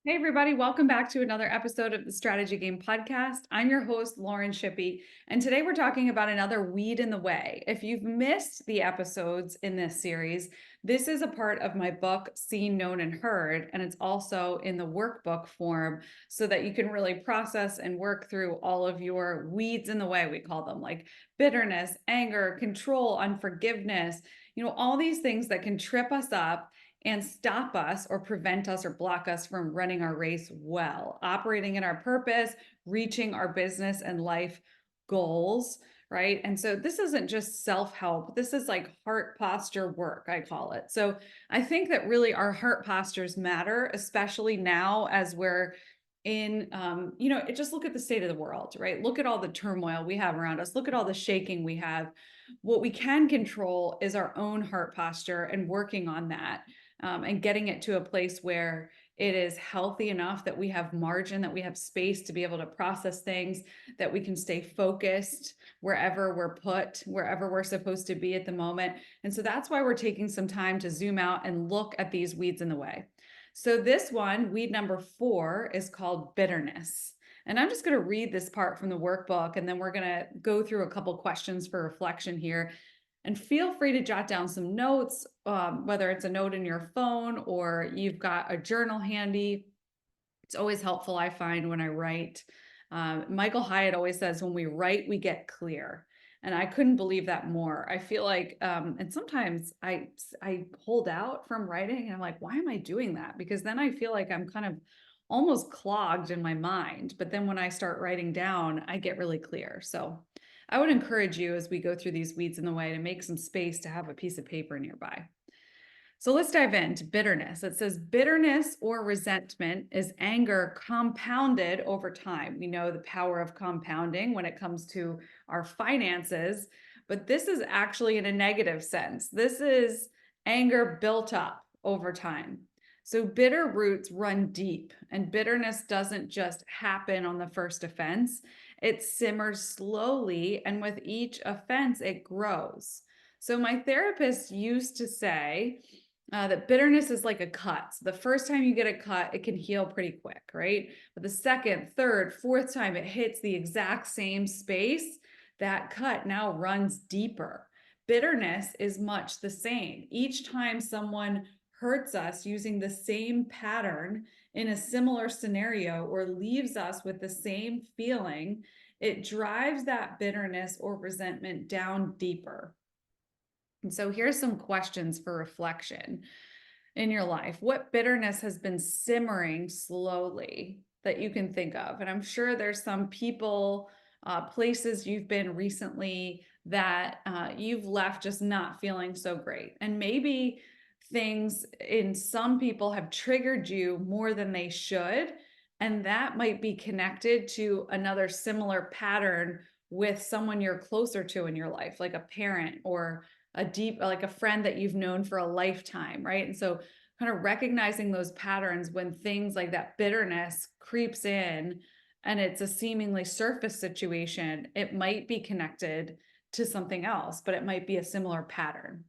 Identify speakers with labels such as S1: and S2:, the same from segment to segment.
S1: Hey, everybody, welcome back to another episode of the Strategy Game Podcast. I'm your host, Lauren Shippey, and today we're talking about another weed in the way. If you've missed the episodes in this series, this is a part of my book, Seen, Known, and Heard, and it's also in the workbook form so that you can really process and work through all of your weeds in the way, we call them, like bitterness, anger, control, unforgiveness, all these things that can trip us up and stop us or prevent us or block us from running our race well, operating in our purpose, reaching our business and life goals, right? And so this isn't just self-help. This is like heart posture work, I call it. So I think that really our heart postures matter, especially now as we're in, just look at the state of the world, right? Look at all the turmoil we have around us. Look at all the shaking we have. What we can control is our own heart posture and working on that, and getting it to a place where it is healthy enough that we have margin, that we have space to be able to process things, that we can stay focused wherever we're put, wherever we're supposed to be at the moment. And so that's why we're taking some time to zoom out and look at these weeds in the way. So this one, weed number 4, is called bitterness. And I'm just going to read this part from the workbook, and then we're going to go through a couple questions for reflection here. And feel free to jot down some notes, whether it's a note in your phone or you've got a journal handy. It's always helpful, I find, when I write. Michael Hyatt always says, when we write, we get clear. And I couldn't believe that more. I feel like, and sometimes I hold out from writing and I'm like, why am I doing that? Because then I feel like I'm kind of almost clogged in my mind. But then when I start writing down, I get really clear. So I would encourage you as we go through these weeds in the way to make some space to have a piece of paper nearby. So let's dive into bitterness. It says bitterness or resentment is anger compounded over time. We know the power of compounding when it comes to our finances, but this is actually in a negative sense. This is anger built up over time. So bitter roots run deep, and bitterness doesn't just happen on the first offense. It simmers slowly, and with each offense, it grows. So my therapist used to say, that bitterness is like a cut. So the first time you get a cut, it can heal pretty quick, right? But the second, third, fourth time it hits the exact same space, that cut now runs deeper. Bitterness is much the same. Each time someone hurts us using the same pattern in a similar scenario or leaves us with the same feeling, it drives that bitterness or resentment down deeper. And so here's some questions for reflection in your life. What bitterness has been simmering slowly that you can think of? And I'm sure there's some people, places you've been recently that you've left just not feeling so great. And maybe things in some people have triggered you more than they should. And that might be connected to another similar pattern with someone you're closer to in your life, like a parent or like a friend that you've known for a lifetime, right? And so kind of recognizing those patterns when things like that bitterness creeps in and it's a seemingly surface situation, it might be connected to something else, but it might be a similar pattern.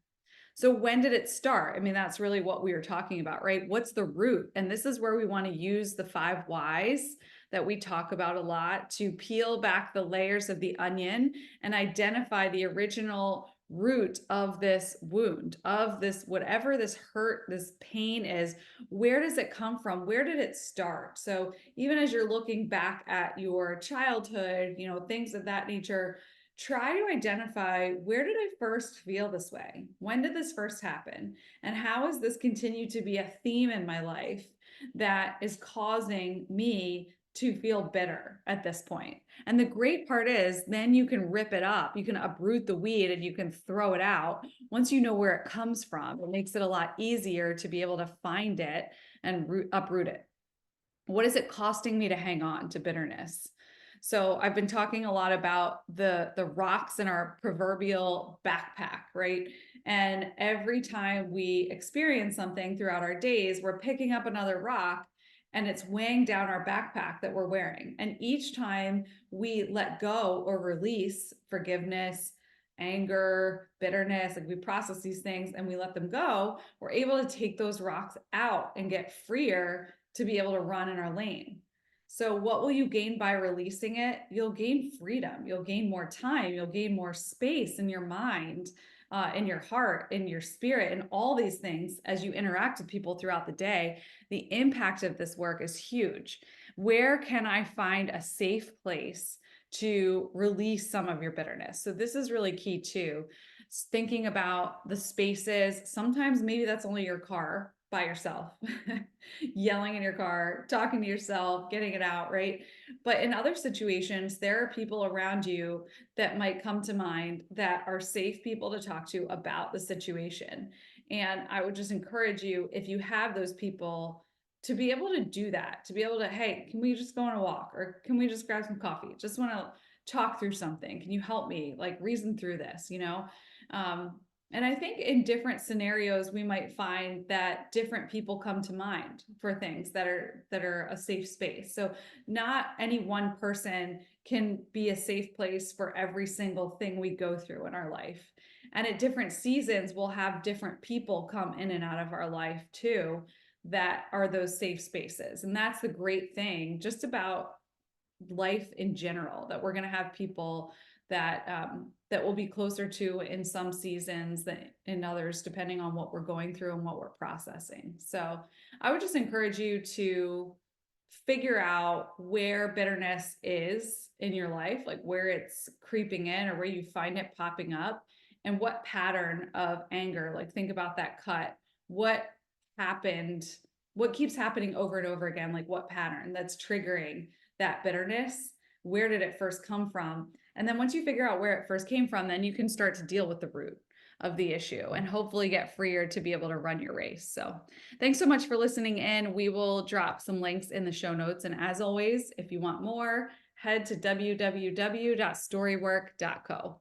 S1: So when did it start? I mean, that's really what we were talking about, right? What's the root? And this is where we want to use the 5 whys that we talk about a lot to peel back the layers of the onion and identify the original root of this wound, of this, whatever this hurt, this pain is. Where does it come from? Where did it start? So even as you're looking back at your childhood, things of that nature, try to identify, where did I first feel this way? When did this first happen? And how has this continued to be a theme in my life that is causing me to feel bitter at this point? And the great part is then you can rip it up. You can uproot the weed and you can throw it out. Once you know where it comes from, it makes it a lot easier to be able to find it and uproot it. What is it costing me to hang on to bitterness? So I've been talking a lot about the rocks in our proverbial backpack, right? And every time we experience something throughout our days, we're picking up another rock and it's weighing down our backpack that we're wearing. And each time we let go or release forgiveness, anger, bitterness, like we process these things and we let them go, we're able to take those rocks out and get freer to be able to run in our lane. So what will you gain by releasing it? You'll gain freedom. You'll gain more time. You'll gain more space in your mind, in your heart, in your spirit, and all these things as you interact with people throughout the day. The impact of this work is huge. Where can I find a safe place to release some of your bitterness? So this is really key too. Thinking about the spaces. Sometimes maybe that's only your car by yourself, yelling in your car, talking to yourself, getting it out, right? But in other situations, there are people around you that might come to mind that are safe people to talk to about the situation. And I would just encourage you, if you have those people, to be able to do that, to be able to, hey, can we just go on a walk, or can we just grab some coffee? Just want to talk through something. Can you help me like reason through this, you know? And I think in different scenarios, we might find that different people come to mind for things that are a safe space. So not any one person can be a safe place for every single thing we go through in our life. And at different seasons, we'll have different people come in and out of our life too, that are those safe spaces. And that's the great thing just about life in general, that we're going to have people that that will be closer to in some seasons than in others, depending on what we're going through and what we're processing. So I would just encourage you to figure out where bitterness is in your life, like where it's creeping in or where you find it popping up, and what pattern of anger, like think about that cut. What happened? What keeps happening over and over again? Like what pattern that's triggering that bitterness? Where did it first come from? And then once you figure out where it first came from, then you can start to deal with the root of the issue and hopefully get freer to be able to run your race. So thanks so much for listening in. We will drop some links in the show notes. And as always, if you want more, head to www.storywork.co.